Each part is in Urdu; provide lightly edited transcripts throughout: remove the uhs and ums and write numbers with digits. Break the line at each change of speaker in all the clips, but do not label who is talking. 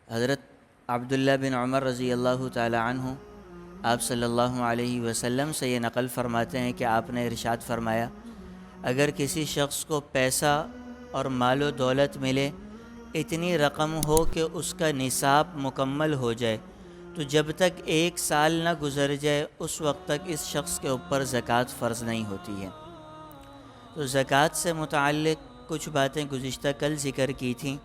حضرت عبداللہ بن عمر رضی اللہ تعالی عنہ آپ صلی اللہ علیہ وسلم سے یہ نقل فرماتے ہیں کہ آپ نے ارشاد فرمایا، اگر کسی شخص کو پیسہ اور مال و دولت ملے، اتنی رقم ہو کہ اس کا نصاب مکمل ہو جائے، تو جب تک 1 سال نہ گزر جائے اس وقت تک اس شخص کے اوپر زکوٰۃ فرض نہیں ہوتی ہے۔ تو زکوٰۃ سے متعلق کچھ باتیں گزشتہ کل ذکر کی تھیں،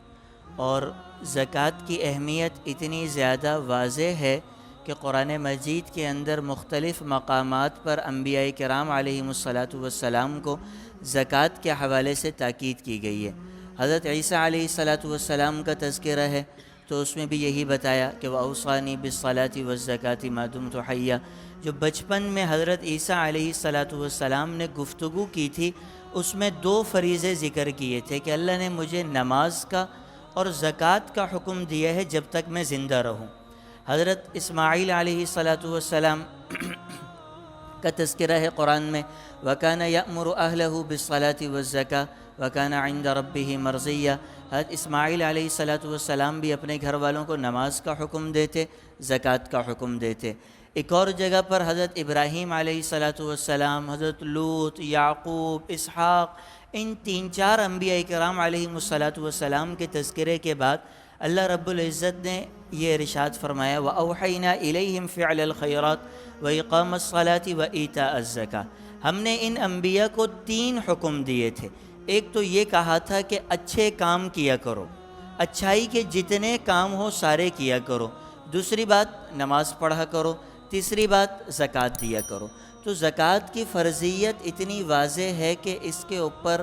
اور زکوٰۃ کی اہمیت اتنی زیادہ واضح ہے کہ قرآن مجید کے اندر مختلف مقامات پر انبیاء کرام علیہم الصلاۃ والسلام کو زکوٰۃ کے حوالے سے تاکید کی گئی ہے۔ حضرت عیسیٰ علیہ الصلاۃ والسلام کا تذکرہ ہے تو اس میں بھی یہی بتایا کہ وَأَوْصَانِي بِالصَّلَاةِ وَالزَّكَاةِ مَا دُمْتُ حَيًّا۔ جو بچپن میں حضرت عیسیٰ علیہ الصلاۃ والسلام نے گفتگو کی تھی، اس میں 2 فریضے ذکر کیے تھے کہ اللہ نے مجھے نماز کا اور زکوٰۃ کا حکم دیا ہے جب تک میں زندہ رہوں۔ حضرت اسماعیل علیہ الصلاۃ والسلام کا تذکرہ ہے قرآن میں، وَكَانَ يَأْمُرُ أَهْلَهُ بِالصَّلَاةِ وَالزَّكَاةِ وَكَانَ عِنْدَ رَبِّهِ مَرْضِيًّا۔ حضرت اسماعیل علیہ الصلاۃ والسلام بھی اپنے گھر والوں کو نماز کا حکم دیتے، زکوٰۃ کا حکم دیتے۔ ایک اور جگہ پر حضرت ابراہیم علیہ الصلاۃ والسلام، حضرت لوط، یعقوب، اسحاق، ان 3-4 انبیاء کرام علیہم الصلاۃ والسلام کے تذکرے کے بعد اللہ رب العزت نے یہ ارشاد فرمایا، وَأَوْحَيْنَا إِلَيْهِمْ فِعْلَ الْخَيْرَاتِ وَإِقَامَ الصَّلَاةِ وَإِيتَاءَ الزَّكَاةِ۔ ہم نے ان انبیاء کو 3 حکم دیے تھے۔ ایک تو یہ کہا تھا کہ اچھے کام کیا کرو، اچھائی کے جتنے کام ہو سارے کیا کرو۔ دوسری بات نماز پڑھا کرو۔ تیسری بات زکوٰۃ دیا کرو۔ تو زکوٰۃ کی فرضیت اتنی واضح ہے کہ اس کے اوپر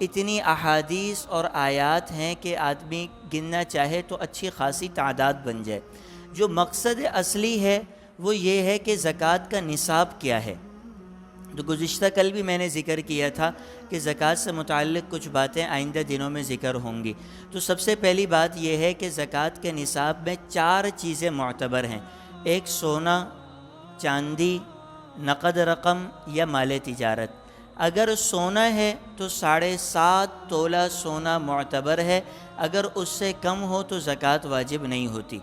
اتنی احادیث اور آیات ہیں کہ آدمی گننا چاہے تو اچھی خاصی تعداد بن جائے۔ جو مقصد اصلی ہے وہ یہ ہے کہ زکوٰۃ کا نصاب کیا ہے۔ تو گزشتہ کل بھی میں نے ذکر کیا تھا کہ زکوٰۃ سے متعلق کچھ باتیں آئندہ دنوں میں ذکر ہوں گی۔ تو سب سے پہلی بات یہ ہے کہ زکوٰۃ کے نصاب میں 4 چیزیں معتبر ہیں۔ ایک سونا، چاندی، نقد رقم یا مال تجارت۔ اگر سونا ہے تو 7.5 تولہ سونا معتبر ہے، اگر اس سے کم ہو تو زکوٰۃ واجب نہیں ہوتی۔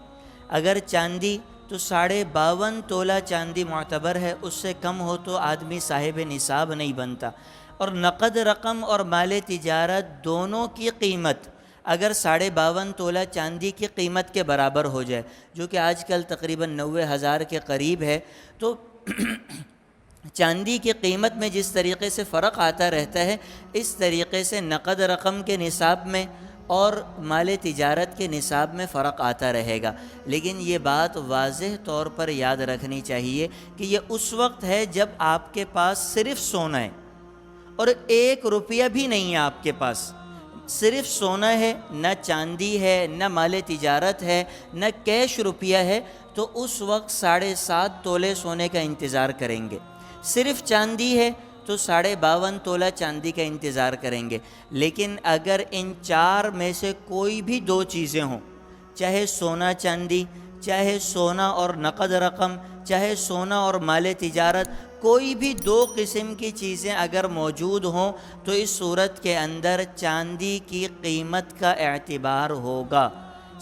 اگر چاندی تو 52.5 تولہ چاندی معتبر ہے، اس سے کم ہو تو آدمی صاحب نصاب نہیں بنتا۔ اور نقد رقم اور مال تجارت دونوں کی قیمت اگر 52.5 تولہ چاندی کی قیمت کے برابر ہو جائے، جو کہ آج کل تقریباً 90,000 کے قریب ہے، تو چاندی کی قیمت میں جس طریقے سے فرق آتا رہتا ہے، اس طریقے سے نقد رقم کے نصاب میں اور مال تجارت کے نصاب میں فرق آتا رہے گا۔ لیکن یہ بات واضح طور پر یاد رکھنی چاہیے کہ یہ اس وقت ہے جب آپ کے پاس صرف سونا ہے اور 1 روپیہ بھی نہیں ہے آپ کے پاس، صرف سونا ہے، نہ چاندی ہے، نہ مال تجارت ہے، نہ کیش روپیہ ہے، تو اس وقت 7.5 تولے سونے کا انتظار کریں گے۔ صرف چاندی ہے تو 52.5 تولہ چاندی کا انتظار کریں گے۔ لیکن اگر ان 4 میں سے کوئی بھی 2 چیزیں ہوں، چاہے سونا چاندی، چاہے سونا اور نقد رقم، چاہے سونا اور مال تجارت، کوئی بھی 2 قسم کی چیزیں اگر موجود ہوں تو اس صورت کے اندر چاندی کی قیمت کا اعتبار ہوگا۔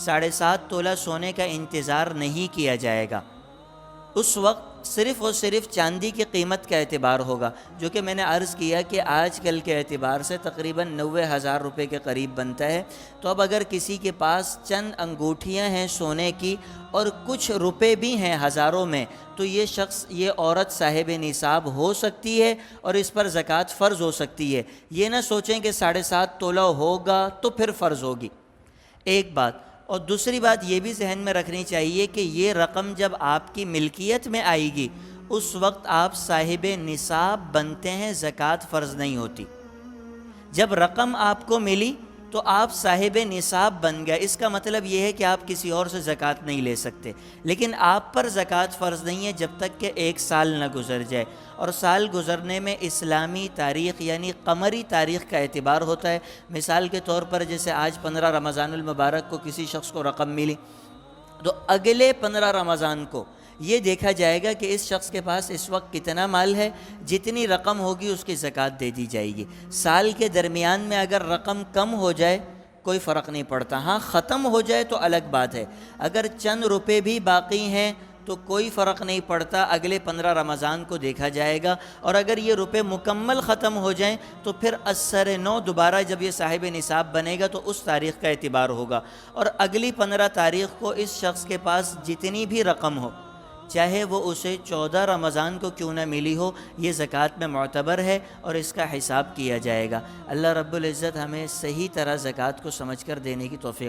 7.5 تولہ سونے کا انتظار نہیں کیا جائے گا، اس وقت صرف اور صرف چاندی کی قیمت کا اعتبار ہوگا، جو کہ میں نے عرض کیا کہ آج کل کے اعتبار سے تقریباً 90,000 روپے کے قریب بنتا ہے۔ تو اب اگر کسی کے پاس چند انگوٹھیاں ہیں سونے کی اور کچھ روپے بھی ہیں ہزاروں میں، تو یہ شخص، یہ عورت صاحب نصاب ہو سکتی ہے اور اس پر زکوٰۃ فرض ہو سکتی ہے۔ یہ نہ سوچیں کہ 7.5 تولہ ہوگا تو پھر فرض ہوگی، ایک بات۔ اور دوسری بات یہ بھی ذہن میں رکھنی چاہیے کہ یہ رقم جب آپ کی ملکیت میں آئے گی اس وقت آپ صاحب نصاب بنتے ہیں، زکوٰۃ فرض نہیں ہوتی۔ جب رقم آپ کو ملی تو آپ صاحب نصاب بن گئے، اس کا مطلب یہ ہے کہ آپ کسی اور سے زکوٰۃ نہیں لے سکتے، لیکن آپ پر زکوٰۃ فرض نہیں ہے جب تک کہ 1 سال نہ گزر جائے۔ اور سال گزرنے میں اسلامی تاریخ یعنی قمری تاریخ کا اعتبار ہوتا ہے۔ مثال کے طور پر جیسے آج 15 رمضان المبارک کو کسی شخص کو رقم ملی، تو اگلے 15 رمضان کو یہ دیکھا جائے گا کہ اس شخص کے پاس اس وقت کتنا مال ہے، جتنی رقم ہوگی اس کی زکوٰۃ دے دی جائے گی۔ سال کے درمیان میں اگر رقم کم ہو جائے، کوئی فرق نہیں پڑتا۔ ہاں ختم ہو جائے تو الگ بات ہے، اگر چند روپے بھی باقی ہیں تو کوئی فرق نہیں پڑتا، اگلے 15 رمضان کو دیکھا جائے گا، اور اگر یہ روپے مکمل ختم ہو جائیں تو پھر اثر نو دوبارہ جب یہ صاحب نصاب بنے گا تو اس تاریخ کا اعتبار ہوگا، اور اگلی 15 تاریخ کو اس شخص کے پاس جتنی بھی رقم ہو، چاہے وہ اسے 14 رمضان کو کیوں نہ ملی ہو، یہ زکوٰۃ میں معتبر ہے اور اس کا حساب کیا جائے گا۔ اللہ رب العزت ہمیں صحیح طرح زکوٰۃ کو سمجھ کر دینے کی توفیق